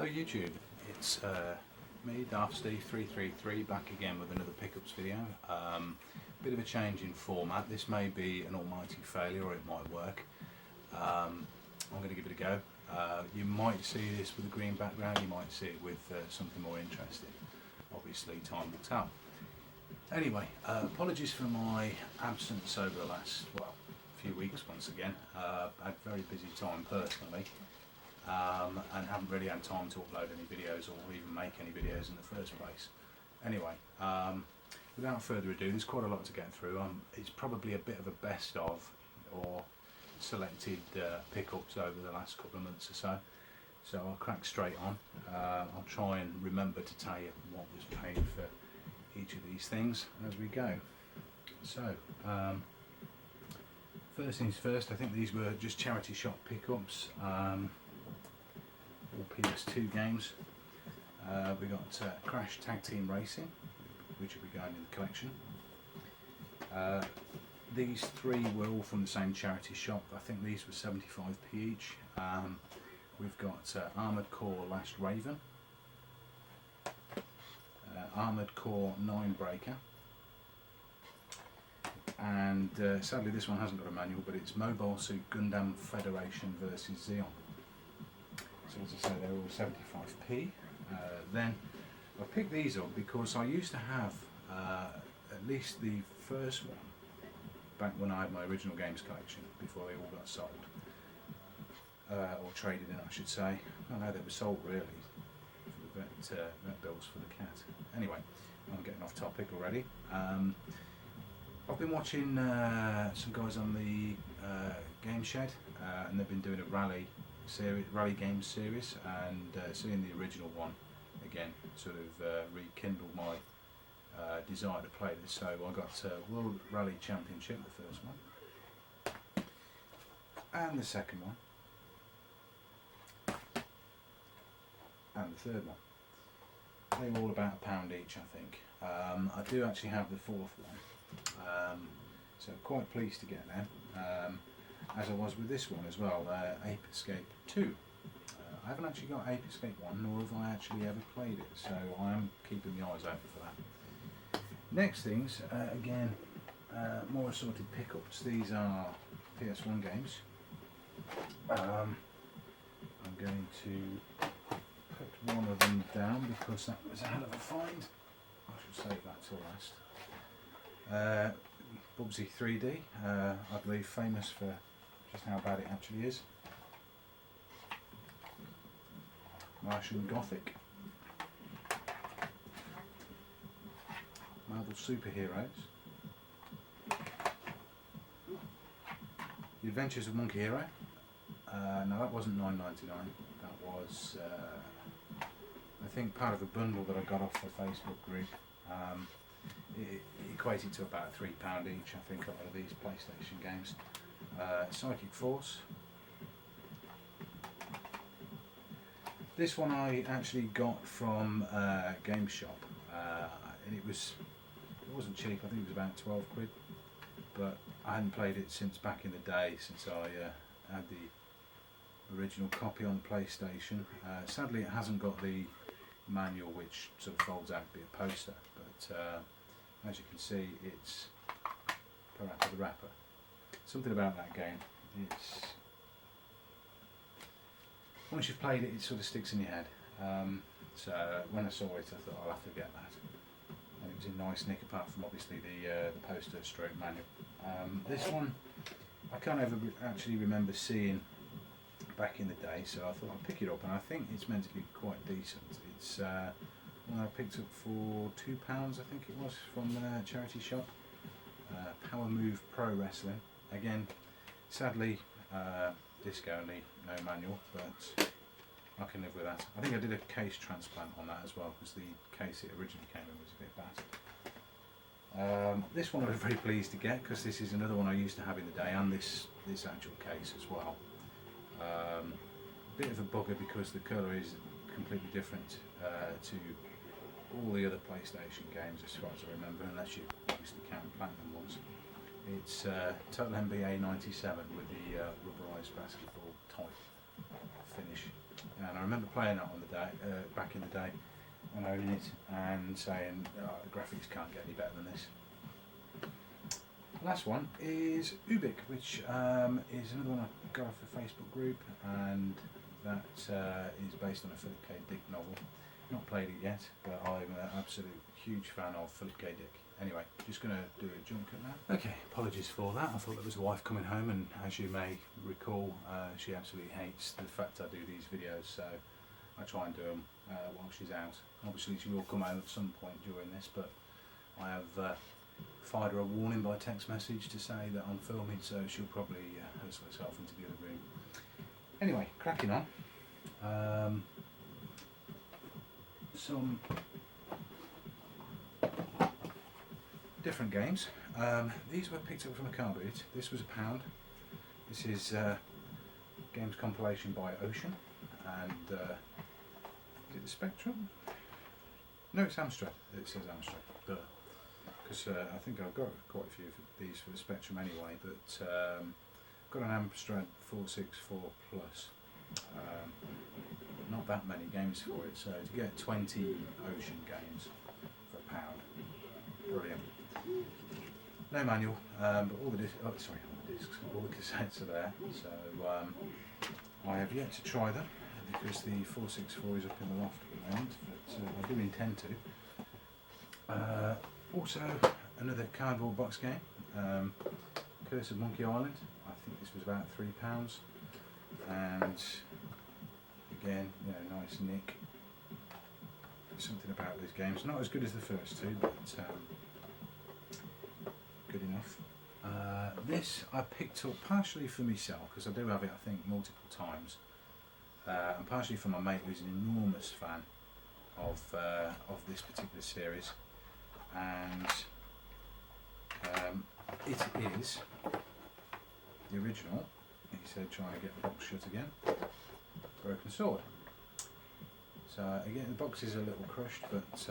Hello YouTube, it's me, Darthsteve333, back again with another pickups video. Bit of a change in format. This may be an almighty failure, or it might work. I'm going to give it a go. You might see this with a green background, you might see it with something more interesting. Obviously time will tell. Anyway, apologies for my absence over the last, few weeks once again. I had a very busy time personally. And haven't really had time to upload any videos or even make any videos in the first place. Anyway, without further ado, there's quite a lot to get through. It's probably a bit of a best of, or selected pickups over the last couple of months or so. So I'll crack straight on. I'll try and remember to tell you what was paid for each of these things as we go. So, first things first, I think these were just charity shop pickups. All PS2 games. We got Crash Tag Team Racing, which will be going in the collection. These three were all from the same charity shop. I think these were 75p each. We've got Armoured Core Last Raven, Armoured Core 9 Breaker, and sadly this one hasn't got a manual, but it's Mobile Suit Gundam Federation versus Zeon. So as I say, they're all 75p. Then I picked these up because I used to have at least the first one back when I had my original games collection, before they all got sold. Or traded in, I should say. I know they were sold really. Vet bills for the cat. Anyway, I'm getting off topic already. I've been watching some guys on the Game Shed, and they've been doing a rally games series, and seeing the original one again sort of rekindled my desire to play this. So I got World Rally Championship, the first one, and the second one, and the third one. They were all about £1 each, I think. I do actually have the fourth one, so quite pleased to get them. As I was with this one as well, Ape Escape 2. I haven't actually got Ape Escape 1, nor have I actually ever played it, so I am keeping my eyes open for that. Next things, again, more assorted pickups. These are PS1 games. I'm going to put one of them down because that was a hell of a find. I should save that till last. Bubsy 3D, I believe famous for just how bad it actually is. Martian Gothic. Marvel Superheroes. The Adventures of Monkey Hero. No, that wasn't £9.99. That was, I think, part of a bundle that I got off the Facebook group. It equated to about £3 each, I think, a lot of these PlayStation games. Psychic Force. This one I actually got from Game Shop, and it wasn't cheap. I think it was about 12 quid, but I hadn't played it since back in the day, since I had the original copy on PlayStation. Sadly, it hasn't got the manual, which sort of folds out to be a poster, but as you can see, it's Parappa the Rapper. Something about that game, it's, once you've played it, it sort of sticks in your head. So when I saw it, I thought I'll have to get that. And it was in nice nick, apart from obviously the poster stroke manual. This one I can't ever actually remember seeing back in the day, so I thought I'd pick it up, and I think it's meant to be quite decent. It's one I picked up for £2, I think it was, from a charity shop. Power Move Pro Wrestling. Again, sadly, disc only, no manual, but I can live with that. I think I did a case transplant on that as well, because the case it originally came in was a bit bad. This one I was very pleased to get, because this is another one I used to have in the day, and this actual case as well. Bit of a bugger because the colour is completely different to all the other PlayStation games, as far as I remember, unless you obviously count Platinum ones. It's Total NBA 97 with the rubberised basketball type finish, and I remember playing it on the day, back in the day, and owning it and saying, oh, the graphics can't get any better than this. Last one is Ubik, which is another one I got off the Facebook group, and that is based on a Philip K. Dick novel. Not played it yet, but I'm an absolute huge fan of Philip K. Dick. Anyway, just going to do a jump cut now. Okay, apologies for that. I thought there was a wife coming home, and as you may recall, she absolutely hates the fact I do these videos, so I try and do them while she's out. Obviously she will come home at some point during this, but I have fired her a warning by text message to say that I'm filming, so she'll probably hustle herself into the other room. Anyway, cracking on. Some different games. These were picked up from a car boot. This was £1. This is games compilation by Ocean, and is it the Spectrum? No, it's Amstrad. It says Amstrad, because I think I've got quite a few of these for the Spectrum anyway. But got an Amstrad 464 Plus. Not that many games for it, so to get 20 Ocean games for £1, brilliant. No manual, but all the discs, all the cassettes are there. So I have yet to try them because the 464 is up in the loft at the moment, but I do intend to. Also, another cardboard box game, Curse of Monkey Island. I think this was about £3, and again, you know, nice nick. Something about these games, not as good as the first two, but good enough. This I picked up partially for myself because I do have it, I think, multiple times, and partially for my mate who's an enormous fan of this particular series, and it is the original. He said, trying to get the box shut again. Broken Sword. So again, the box is a little crushed, but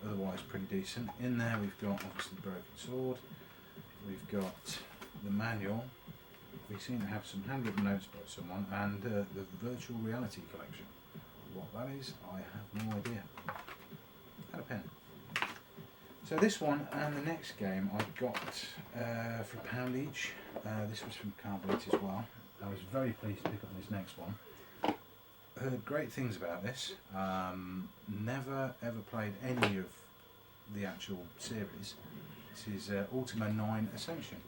otherwise pretty decent. In there we've got obviously the Broken Sword. We've got the manual. We seem to have some handwritten notes by someone, and the virtual reality collection. What that is, I have no idea. And a pen. So this one and the next game I got for £1 each. This was from Carbonate as well. I was very pleased to pick up this next one. Heard great things about this. Never ever played any of the actual series. This is Ultima 9 Ascension.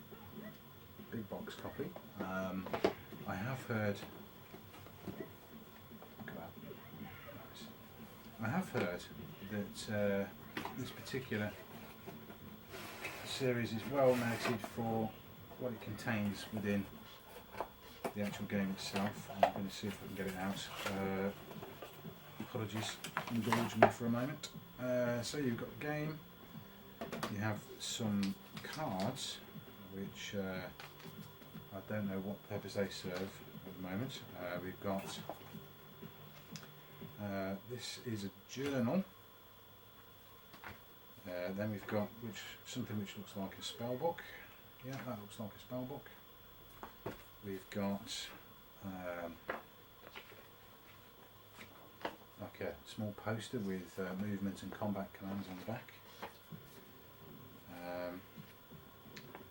Big box copy. I have heard. Look at that. Nice. I have heard that this particular series is well noted for what it contains within the actual game itself. I'm going to see if I can get it out. Apologies, indulge me for a moment. So you've got the game, you have some cards, which I don't know what purpose they serve at the moment. We've got, this is a journal. Then we've got something which looks like a spell book. Yeah, that looks like a spell book. We've got like a small poster with movements and combat commands on the back.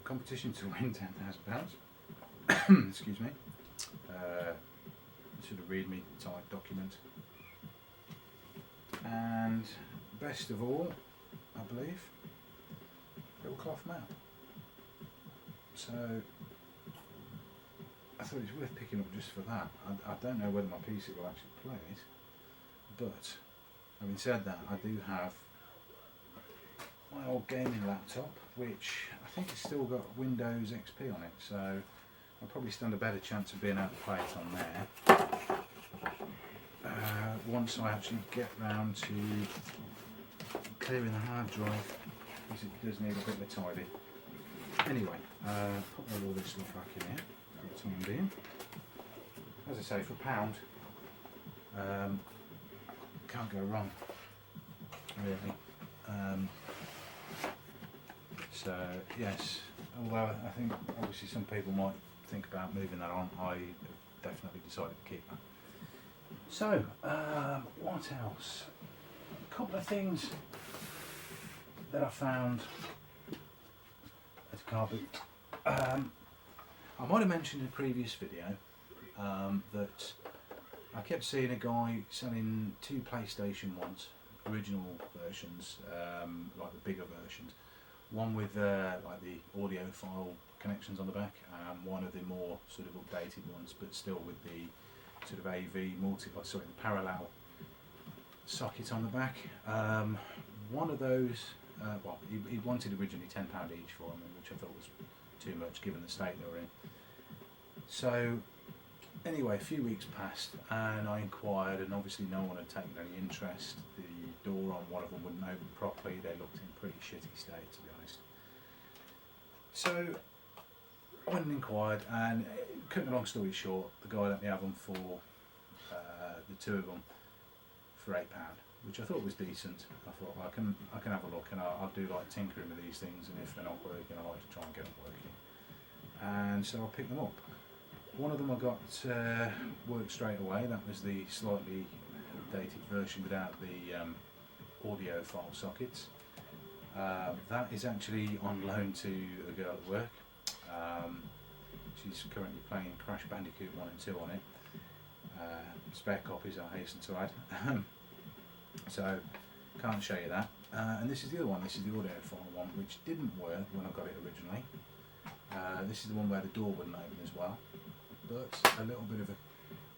Competition to win £10,000. Excuse me. Sort of readme type document. And best of all, I believe, little cloth map. So I thought it was worth picking up just for that. I don't know whether my PC will actually play it, but having said that, I do have my old gaming laptop, which I think has still got Windows XP on it, so I'll probably stand a better chance of being able to play it on there once I actually get round to clearing the hard drive, because it does need a bit of a tidy. Anyway, put all this stuff back in here for the time being. As I say, for £1, can't go wrong, really. So yes, although I think obviously some people might think about moving that on, I definitely decided to keep that. So, what else? A couple of things that I found at a car boot. I might have mentioned in a previous video that I kept seeing a guy selling 2 PlayStation 1s, original versions, like the bigger versions. One with like the audio file connections on the back, and one of the more sort of updated ones, but still with the sort of AV the parallel socket on the back. One of those, well, he wanted originally £10 each for them, which I thought was too much given the state they were in. So anyway, a few weeks passed and I inquired, and obviously no one had taken any interest. The door on one of them wouldn't open properly, they looked in pretty shitty state, to be honest. So I went and inquired, and cutting a long story short, the guy let me have them for the 2 of them for £8, which I thought was decent. I thought, well, I can have a look, and I'll do like tinkering with these things, and if they're not working, I like to try and get them working. And so I picked them up. One of them I got worked straight away. That was the slightly updated version without the audio file sockets. That is actually on loan to a girl at work. She's currently playing Crash Bandicoot 1 and 2 on it. Spare copies, I hasten to add. So can't show you that. And this is the other one. This is the audio file one, which didn't work when I got it originally. This is the one where the door wouldn't open as well, but a little bit of an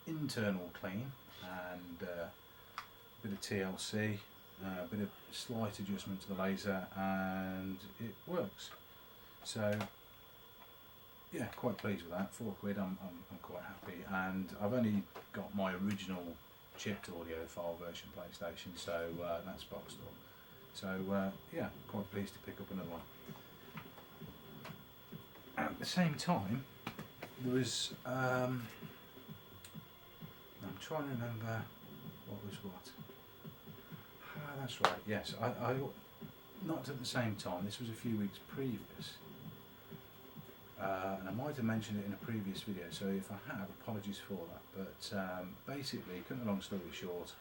internal clean and a bit of TLC, a bit of slight adjustment to the laser, and it works. So yeah, quite pleased with that. £4, I'm quite happy, and I've only got my original chipped audio file version PlayStation, so that's boxed up. So yeah, quite pleased to pick up another one. At the same time, there was, I'm trying to remember what was what. Ah, that's right, yes, I not at the same time, this was a few weeks previous, and I might have mentioned it in a previous video, so if I have, apologies for that, but basically, cutting a long story short,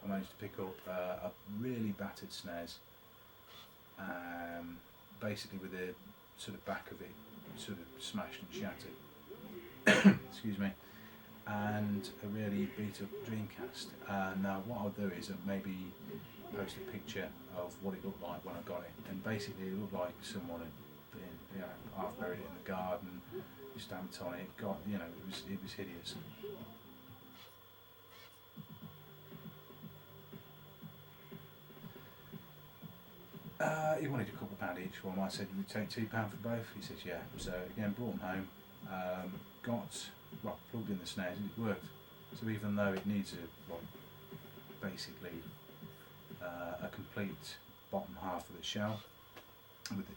I managed to pick up a really battered SNES, basically with the sort of back of it sort of smashed and shattered, excuse me, and a really beat up Dreamcast. Now what I'll do is maybe post a picture of what it looked like when I got it, and basically it looked like someone had been, half buried it in the garden, stamped on it, it was hideous. He wanted a couple of £1 each for them. I said, you would take £2 for both? He says, yeah. So again, brought them home, plugged in the SNES, and it worked. So even though it needs basically a complete bottom half of the shell with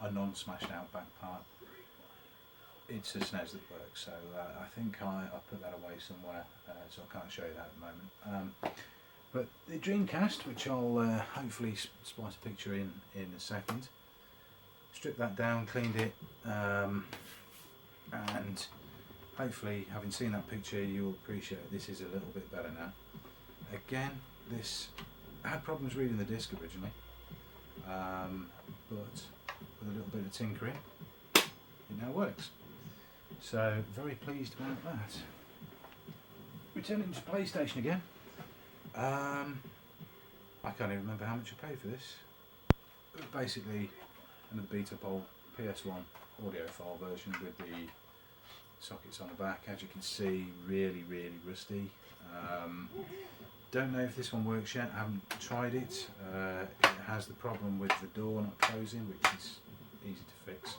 a non-smashed out back part, it's a SNES that works. So I think I put that away somewhere, so I can't show you that at the moment. But the Dreamcast, which I'll hopefully splice a picture in a second, stripped that down, cleaned it, and hopefully, having seen that picture, you'll appreciate this is a little bit better now. Again, this had problems reading the disc originally, but with a little bit of tinkering, it now works. So, very pleased about that. Returning to PlayStation again. I can't even remember how much I paid for this. Basically, another beat up old PS1 audio file version with the sockets on the back. As you can see, really rusty. Don't know if this one works yet. I haven't tried it. It has the problem with the door not closing, which is easy to fix.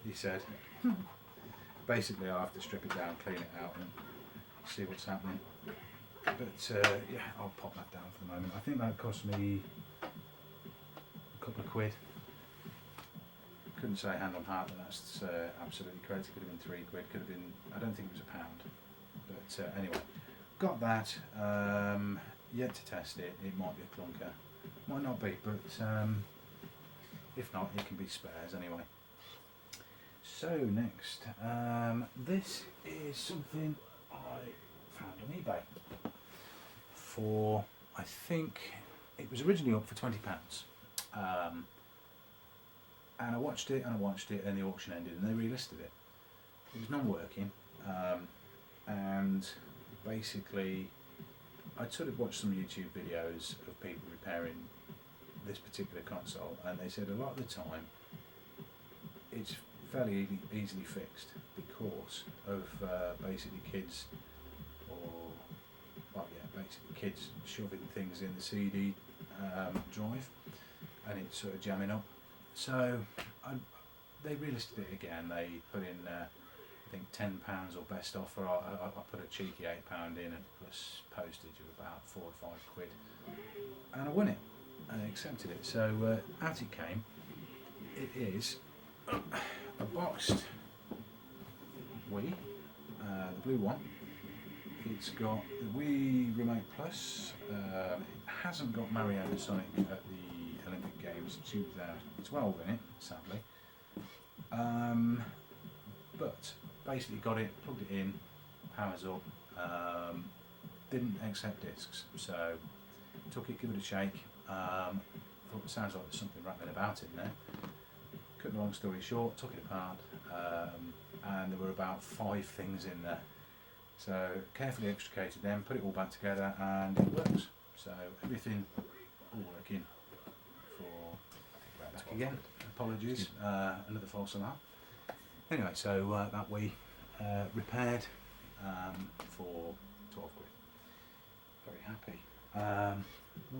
He said. Basically, I'll have to strip it down, clean it out, and see what's happening. But yeah, I'll pop that down for the moment. I think that cost me a couple of £. Couldn't say hand on heart that that's absolutely correct. It could have been £3, could have been, I don't think it was £1. But anyway, got that. Yet to test it. It might be a clunker, might not be, but if not, it can be spares anyway. So next, this is something I found on eBay for, I think it was originally up for £20, and I watched it and the auction ended and they relisted it. It was non-working, and basically I'd sort of watched some YouTube videos of people repairing this particular console, and they said a lot of the time it's fairly easily fixed because of basically kids, or basically kids shoving things in the CD drive and it's sort of jamming up. So they relisted it again. They put in I think £10 or best offer. I put a cheeky £8 in and plus postage of about £4 or £5, and I won it and I accepted it. So out it came. It is a boxed Wii, the blue one. It's got the Wii Remote Plus. It hasn't got Mario and Sonic at the Olympic Games 2012 in it, sadly. But basically got it, plugged it in, powers up. Didn't accept discs, so took it, give it a shake. Thought it sounds like there's something rattling about in there. Cut the long story short, took it apart, and there were about 5 things in there. So carefully extricated them, put it all back together, and it works. So everything all working for back again. Apologies, another false alarm. Anyway, so that we repaired for £12. Very happy.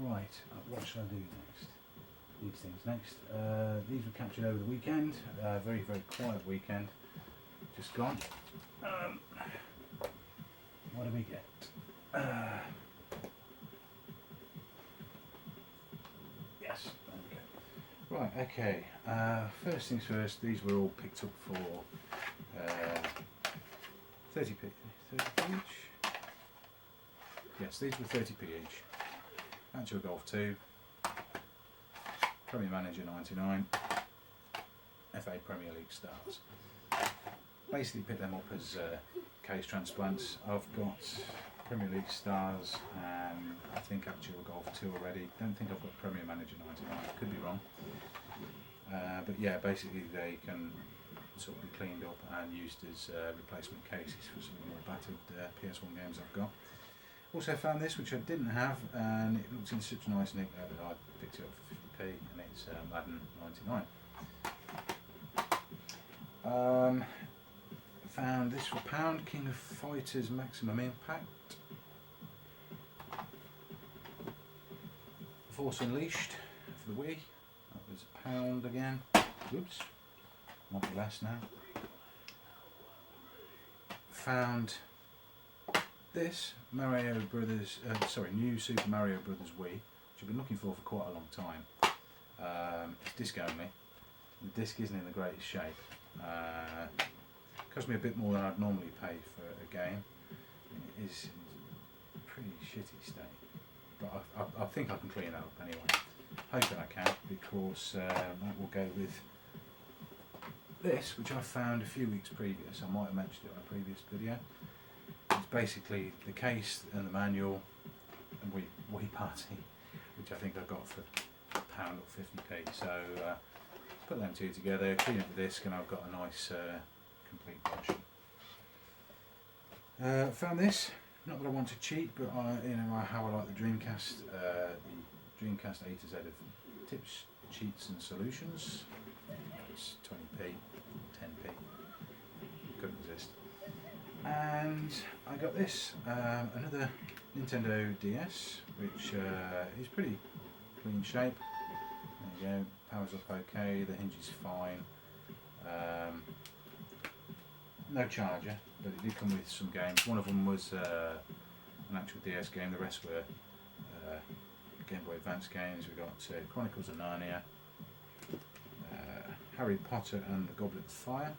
Right, what shall I do next? These things next. These were captured over the weekend. Very, very quiet weekend. Just gone. What do we get? Yes, there we go. Right, okay. First things first, these were all picked up for 30p each. Yes, these were 30p each. Actual Golf 2. Premier Manager 99, FA Premier League Stars. Basically picked them up as case transplants. I've got Premier League Stars and I think Actual Golf 2 already. Don't think I've got Premier Manager 99, could be wrong. But yeah, basically they can sort of be cleaned up and used as replacement cases for some of the more battered PS1 games I've got. Also found this, which I didn't have, and it looks in such a nice nick that I picked it up for 50p, and it's Madden 99. Found this for £1, King of Fighters Maximum Impact. Force Unleashed for the Wii, that was £1 again. Oops, might be less now. Found this Mario Brothers, New Super Mario Brothers Wii, which I've been looking for quite a long time. It's disc only. The disc isn't in the greatest shape. Cost me a bit more than I'd normally pay for a game. It is in pretty shitty state, but I think I can clean that up anyway. Hoping I can, because that will go with this, which I found a few weeks previous. I might have mentioned it in a previous video. It's basically the case and the manual and Wii Party, which I think I got for £1 or 50p. So put them two together, clean up the disc, and I've got a nice complete version. Found this. Not that I want to cheat, but how I like the Dreamcast. The Dreamcast A to Z of tips, cheats, and solutions. It's 20p, 10p. Couldn't resist. And I got this, another Nintendo DS, which is pretty clean shape. There you go, powers up okay, the hinge is fine. No charger, but it did come with some games. One of them was an actual DS game, the rest were Game Boy Advance games. We got Chronicles of Narnia, Harry Potter and the Goblet of Fire,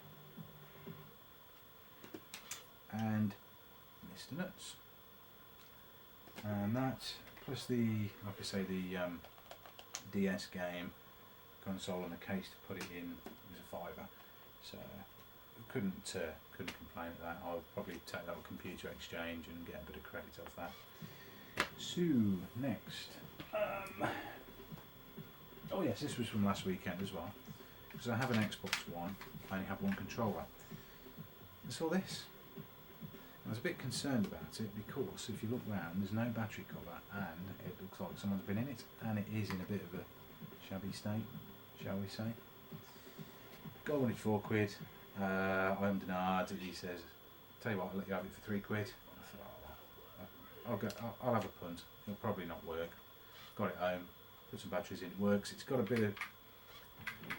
and Mr. Nuts. And that, plus the, like I say, the DS game console and a case to put it in, was a £5. So couldn't complain at that. I'll probably take that on computer exchange and get a bit of credit off that. So next, oh yes, this was from last weekend as well, because I have an Xbox One. I only have one controller. I saw this. I was a bit concerned about it because if you look round, there's no battery cover and it looks like someone's been in it, and it is in a bit of a shabby state, shall we say. Guy wanted £4. I ummed, he says, tell you what, I'll let you have it for £3. I thought, I'll have a punt. It'll probably not work. Got it home, put some batteries in, it works. It's got a bit of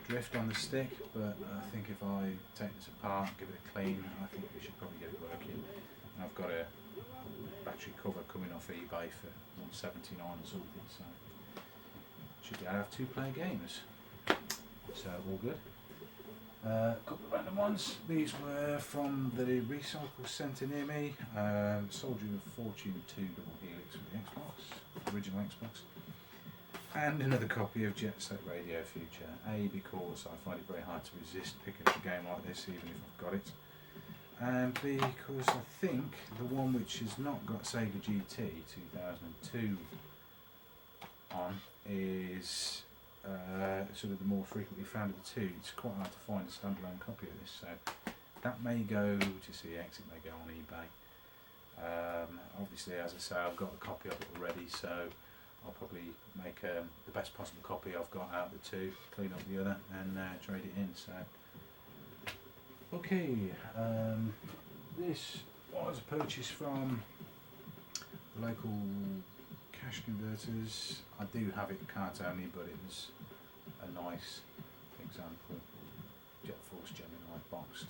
drift on the stick, but I think if I take this apart, give it a clean, I think we should probably get it working. And I've got a battery cover coming off eBay for $179 or something, so should be able to have 2 player games. So all good. A couple of random ones. These were from the recycle centre near me. Soldier of Fortune 2 double helix for the Xbox, original Xbox. And another copy of Jet Set Radio Future. A, because I find it very hard to resist picking up a game like this even if I've got it. And B, because I think the one which has not got Sega GT 2002 on is sort of the more frequently found of the two. It's quite hard to find a standalone copy of this, so that may go to CX, it may go on eBay. Obviously, as I say, I've got a copy of it already, so I'll probably make the best possible copy I've got out of the two, clean up the other and trade it in. So, okay, this was a purchase from the local cash converters. I do have it cards only, but it was a nice example Jet Force Gemini boxed.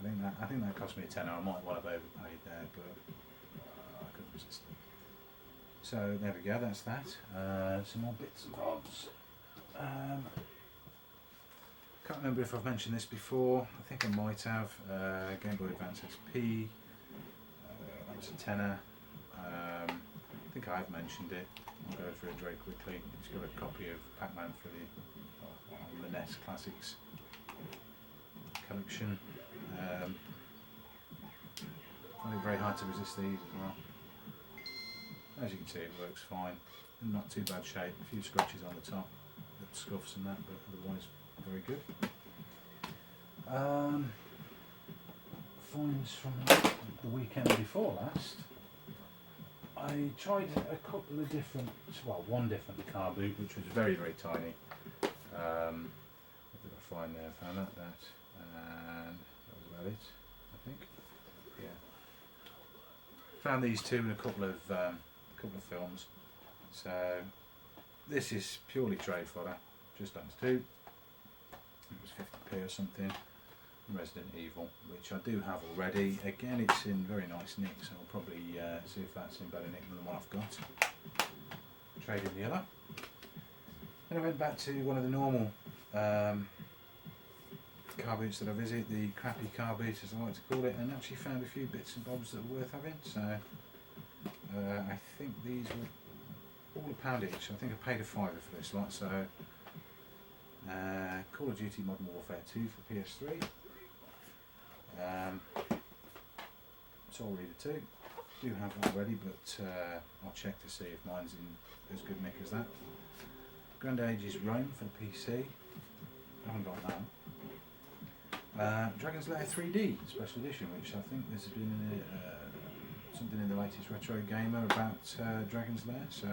I think that cost me a tenner. I might well have overpaid there, but I couldn't resist it. So there we go, that's that. Some more bits and bobs. Can't remember if I've mentioned this before. I think I might have. Game Boy Advance SP. That was a tenner. I think I have mentioned it. I'll go through it very quickly. It's got a copy of Pac-Man for the NES Classics collection. Find it very hard to resist these as well. As you can see, it works fine. In not too bad shape. A few scratches on the top, scuffs and that, but otherwise very good. Finds from the weekend before last. I tried a couple of different, well, one different car boot, which was very, very tiny. What did I find there? Found that, and that was about it, I think. Yeah. Found these two in a couple of films. So this is purely trade fodder, just under 2. It was 50p or something. Resident Evil, which I do have already. Again, it's in very nice nick, so I'll probably see if that's in better nick than the one I've got. Trade in the other. Then I went back to one of the normal car boots that I visit, the crappy car boots as I like to call it, and actually found a few bits and bobs that were worth having. So I think these were all £1 each. I think I paid a £5 for this lot. So Call of Duty Modern Warfare 2 for PS3. Soul Reader 2. Do have that already, but I'll check to see if mine's in as good nick as that. Grand Ages Rome for the PC. I haven't got that. Dragon's Lair 3D Special Edition, which I think there's been something in the latest Retro Gamer about Dragon's Lair, so I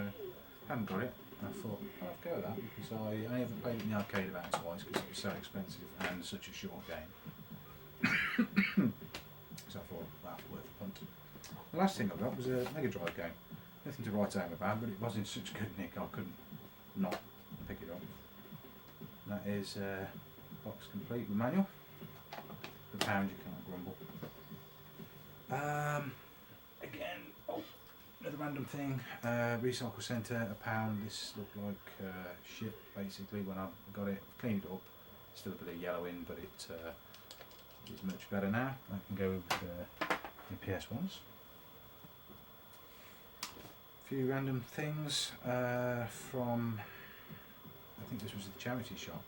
haven't got it. I thought I'll have a go at that because I only ever played it in the arcade about twice because it was so expensive and such a short game. So I thought that's worth a punt. The last thing I got was a Mega Drive game. Nothing to write home about, but it was in such good nick I couldn't not pick it up. And that is box complete with manual. The pound you can't grumble. Again, another random thing. Recycle centre, £1. This looked like shit basically when I got it. I've cleaned it up. Still a bit of yellow in, but it is much better now. I can go with the PS1s. A few random things from, I think this was the charity shop.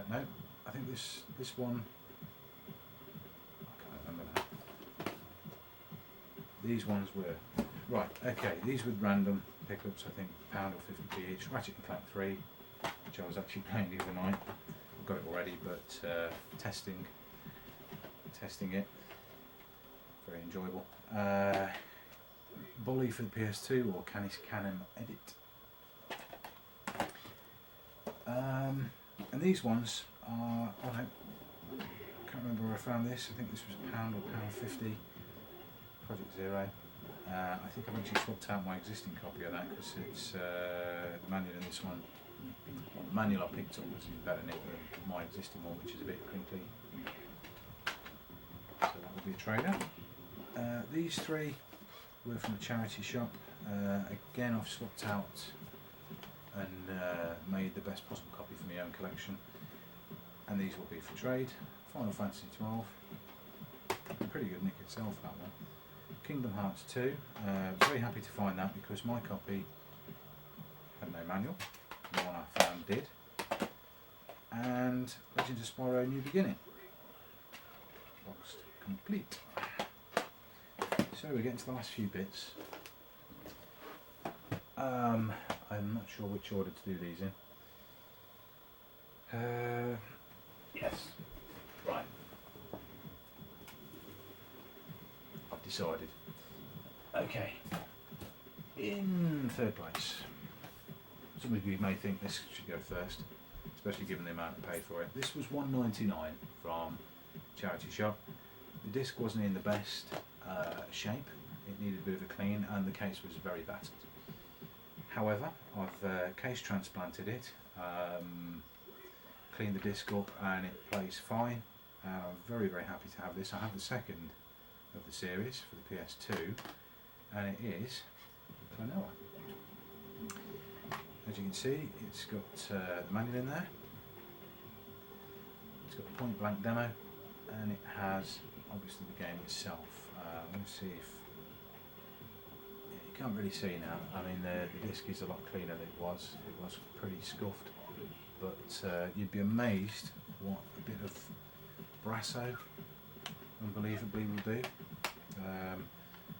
No, I think this one these ones were, right, okay, these were random pickups, I think £1 or 50p each. Ratchet and Clank 3, which I was actually playing the other night. I've got it already, but testing it, very enjoyable. Bully for the PS2 or Canis Canem Edit. And these ones are, I can't remember where I found this. I think this was £1 or £1.50. Project Zero. I think I've actually swapped out my existing copy of that because it's the manual in this one. Well, the manual I picked up was better than my existing one, which is a bit crinkly. So that will be a trader. These three were from a charity shop. Again, I've swapped out and made the best possible copy for my own collection. And these will be for trade. Final Fantasy 12. Pretty good nick itself, that one. Kingdom Hearts 2. Very happy to find that because my copy had no manual. The one I found did. And Legend of Spyro New Beginning. Boxed complete. So we're getting to the last few bits. I'm not sure which order to do these in. Yes. Right. I've decided. Okay. In third place. Some of you may think this should go first, especially given the amount I paid for it. This was $1.99 from charity shop. The disc wasn't in the best shape. It needed a bit of a clean and the case was very battered. However, I've case transplanted it, cleaned the disc up and it plays fine. I'm very, very happy to have this. I have the second of the series for the PS2 and it is Klonoa. As you can see, it's got the manual in there, it's got the point blank demo and it has obviously the game itself. I'm going to see if, you can't really see now, I mean the disc is a lot cleaner than it was pretty scuffed, but you'd be amazed what a bit of Brasso unbelievably will do.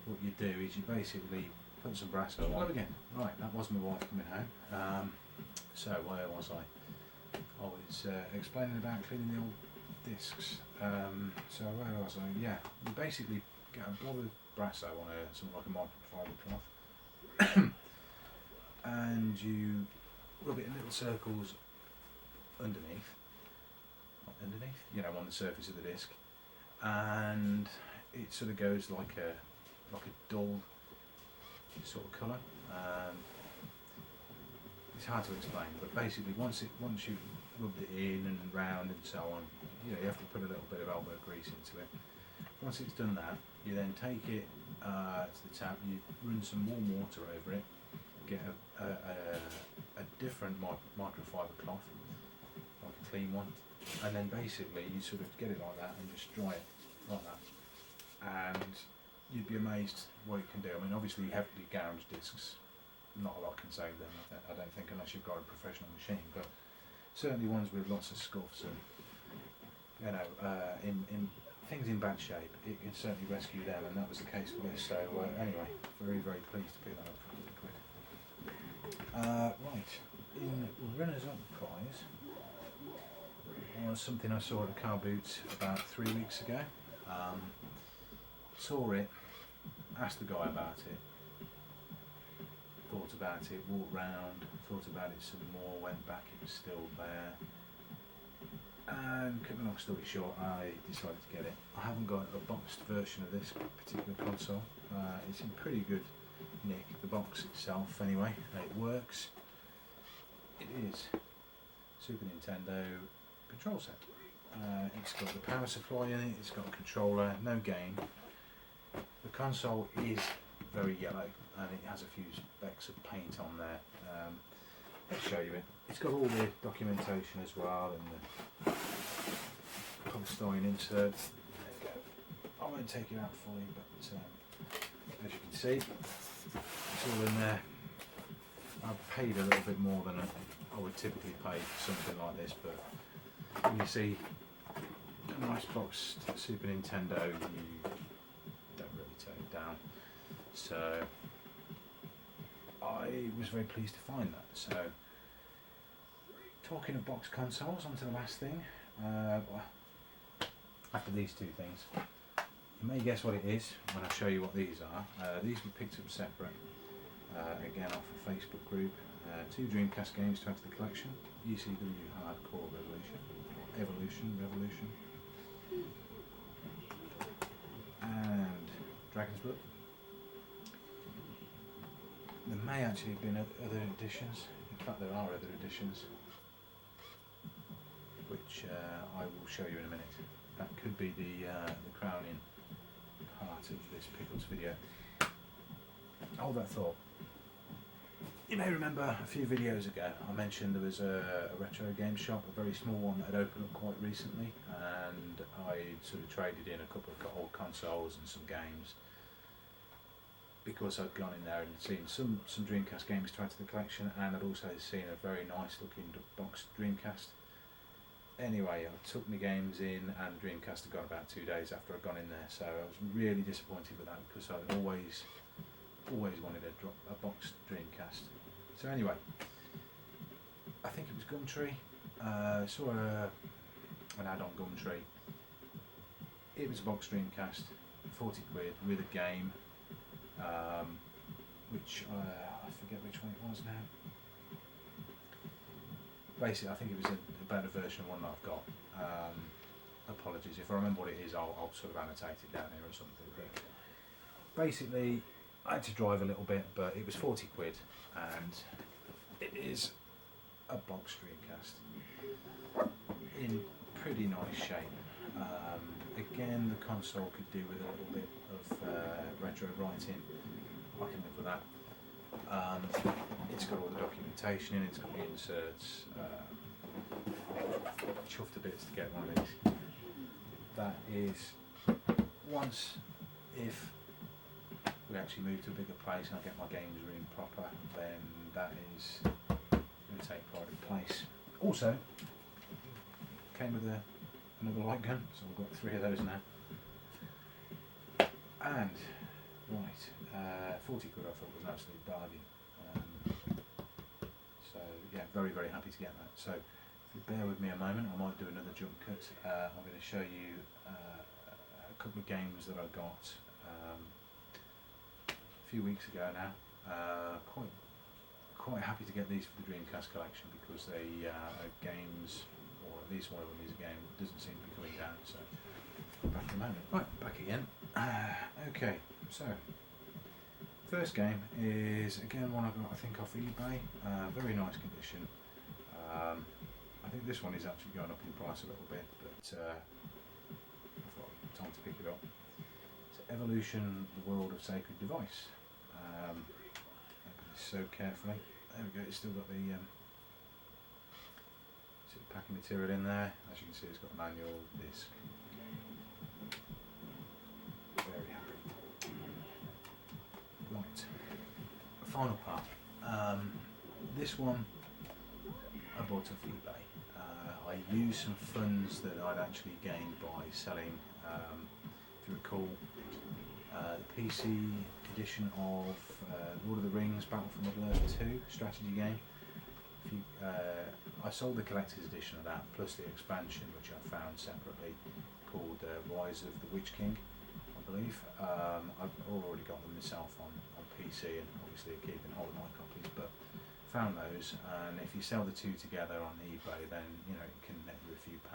What you do is you basically put some Brasso on. Hello again. Right, that was my wife coming home. So where was I? I was explaining about cleaning the old discs. So where was I? Yeah, you basically get a blob of Brasso on something like a microfiber cloth, and you rub it in little circles underneath, on the surface of the disc, and it sort of goes like a dull sort of colour. It's hard to explain, but basically once you rubbed it in and round and so on, you have to put a little bit of elbow grease into it. Once it's done that, you then take it to the tap, you run some warm water over it, get a different microfiber cloth, like a clean one, and then basically you sort of get it like that and just dry it like that. And you'd be amazed what it can do. I mean, obviously heavily gouged discs, not a lot can save them, I don't think, unless you've got a professional machine, but certainly ones with lots of scuffs and in things in bad shape, it can certainly rescue them, and that was the case with this. So anyway, very, very pleased to pick that up for £100. Right, in runners-up prize was something I saw at the car boot about 3 weeks ago. Saw it, asked the guy about it, thought about it, walked round, thought about it some more, went back, it was still there. And cut a long story short, I decided to get it. I haven't got a boxed version of this particular console. It's in pretty good nick, the box itself anyway. It works. It is Super Nintendo control set. It's got the power supply in it, it's got a controller, no game. The console is very yellow and it has a few specks of paint on there. Let's show you it. It's got all the documentation as well and the polystyrene inserts. There you go. I won't take it out fully, but as you can see, it's all in there. I've paid a little bit more than I would typically pay for something like this, but when you see a nice boxed Super Nintendo, you don't really turn it down. So I was very pleased to find that. So talking of box consoles, on to the last thing. After these two things, you may guess what it is when I show you what these are. These were picked up separate, again off a Facebook group. Two Dreamcast games to add to the collection: ECW Hardcore Revolution, and Dragon's Blood. There may actually have been other editions. In fact, there are other editions, which I will show you in a minute. That could be the crowning part of this Pickles video. Hold that thought. You may remember a few videos ago I mentioned there was a retro game shop, a very small one that had opened up quite recently, and I sort of traded in a couple of old consoles and some games, because I'd gone in there and seen some Dreamcast games to add to the collection, and I'd also seen a very nice looking boxed Dreamcast. Anyway, I took my games in, and Dreamcast had gone about 2 days after I'd gone in there, so I was really disappointed with that, because I'd always wanted a boxed Dreamcast. So anyway, I think it was Gumtree. Saw an ad on Gumtree. It was a boxed Dreamcast, 40 quid with a game, which I forget which one it was now. Basically, I think it was a better version of one that I've got. Apologies, if I remember what it is, I'll sort of annotate it down here or something. But basically, I had to drive a little bit, but it was 40 quid, and it is a box Dreamcast in pretty nice shape. Again, the console could do with a little bit of retro writing. I can live with that. It's got all the documentation in, it's got the inserts. Chuffed a bits to get one of these. That is, once, if we actually move to a bigger place and I get my games room proper, then that is going to take pride of place. Also, came with another light gun, so I've got 3 of those now. And, right, 40 quid I thought was an absolute bargain. So yeah, very, very happy to get that. So if you bear with me a moment, I might do another jump cut. I'm going to show you a couple of games that I got a few weeks ago now. Quite happy to get these for the Dreamcast collection, because they are games, or at least one of them is a game that doesn't seem to be coming down. So back in a moment. Right, back again. Okay, so first game is again one I got, I think, off eBay. Very nice condition. I think this one is actually going up in price a little bit, but I thought time to pick it up. It's Evolution: The World of Sacred Device. Open this so carefully. There we go. It's still got the packing material in there. As you can see, it's got a manual, disc. Very happy. Right, final part. This one I bought off eBay. I used some funds that I'd actually gained by selling, if you recall, the PC edition of Lord of the Rings Battle for Middle-earth 2 strategy game. I sold the collector's edition of that, plus the expansion, which I found separately, called Rise of the Witch King, I believe. I've already got them myself on PC, and obviously keeping hold of my copies, but found those, and if you sell the two together on eBay, then you know it can net you a few £,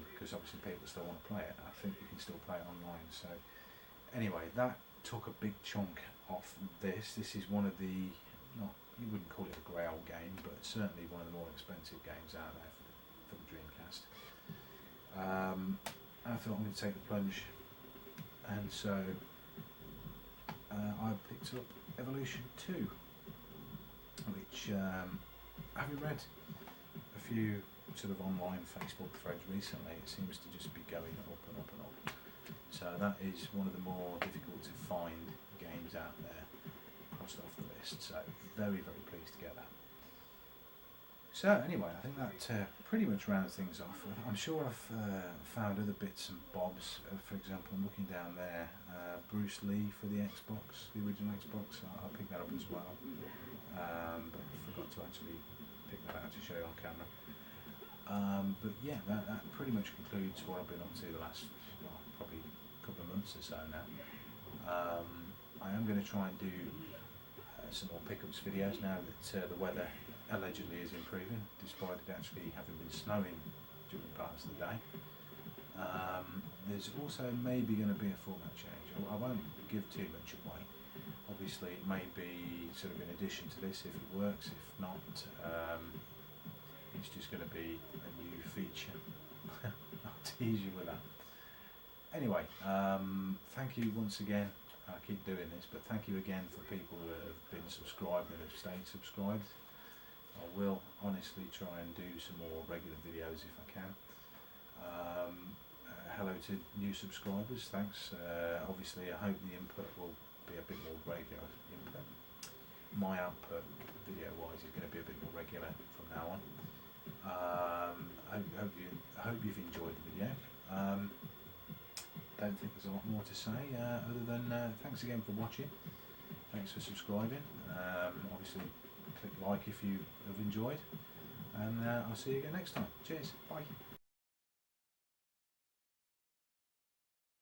because obviously people still want to play it. I think you can still play it online. So anyway, that took a big chunk off this. This is one of the, not, you wouldn't call it a grail game, but certainly one of the more expensive games out there for the Dreamcast. I thought I'm going to take the plunge, and so I picked up Evolution 2, which, having read a few sort of online Facebook threads recently, it seems to just be going up and up and up. So that is one of the more difficult to find games out there, crossed off the list, so very, very pleased to get that. So anyway, I think that pretty much rounds things off. I'm sure I've found other bits and bobs. For example, I'm looking down there, Bruce Lee for the Xbox, the original Xbox. I'll pick that up as well. But I forgot to actually pick that out to show you on camera. But yeah, that pretty much concludes what I've been up to the last, well, probably couple of months or so now. I am going to try and do some more pickups videos now that the weather allegedly is improving, despite it actually having been snowing during parts of the day. There's also maybe going to be a format change. I won't give too much away. Obviously it may be sort of in addition to this if it works. If not, it's just going to be a new feature. I'll tease you with that. Anyway, thank you once again. I keep doing this, but thank you again for people that have been subscribed and have stayed subscribed. I will honestly try and do some more regular videos if I can. Hello to new subscribers, thanks. Obviously I hope the input will be a bit more regular. My output video wise is going to be a bit more regular from now on. I hope you've enjoyed the video. Don't think there's a lot more to say other than thanks again for watching. Thanks for subscribing. Obviously click like if you have enjoyed, and I'll see you again next time. Cheers, bye.